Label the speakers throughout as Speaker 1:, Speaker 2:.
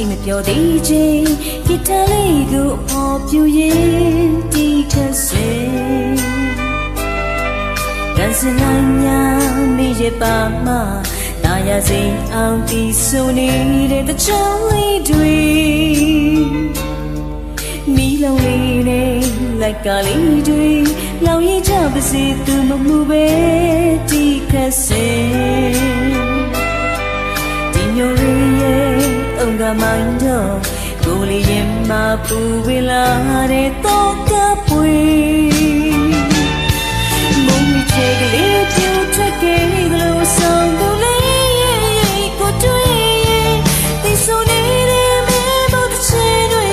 Speaker 1: မပြောသေးချင်းဂီတလေးကိုအဖော်ပြရင်ဒီခက်စင်ကန်စနိုင်ညာမိရဲ့ပါမတာယာစိမ်အောင်တီးဆိုနေတဲ့တချောင်းလေးတွေမီးလုံးလေးနဲ့လိုက်ကလေးတွေလောင်ရင်ကြပါစေသူမမှုပဲဒီခက်စင်ဒီမျိုးရဲ့အုံကမိုင်းတော့ကိုလေးရင်မပူဝေလာတဲ့တော့ကပွေမုံမီချက်ကလေးပြူထက်ကလေးကလေးဆောင်ကိုလေးကိုတွေ့ဒီဆိုနေတဲ့မင်းတို့ချေတွေ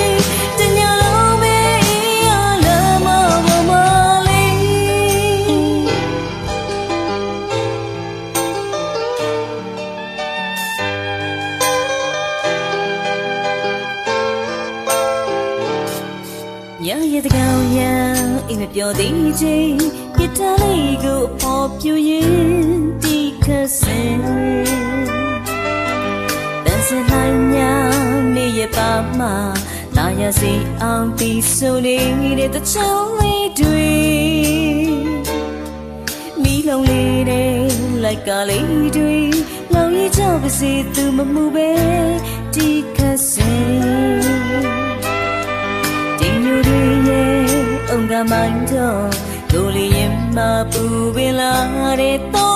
Speaker 1: တညာလုံးပဲရလာမမလေးညရဲ့တကောင်ရံအိမ်မပြောသေးချင်းဂီတလေးကိုအဖော်ပြရင်ဒီခက်စင်တန်စနိုင်ညာမေရဲ့ပါမတာယာစီအောင်တီးဆိုနေတဲ့တချောင်းလေးတွေမီးလုံးလေးနဲ့လိုက်ကလေးတွေလောင်ရကြပါစေသူမမှုပဲဒီခက်စင်အုံကမိုင်းတော့ကိုလေးရင်မပူပင်လာတဲ့တော့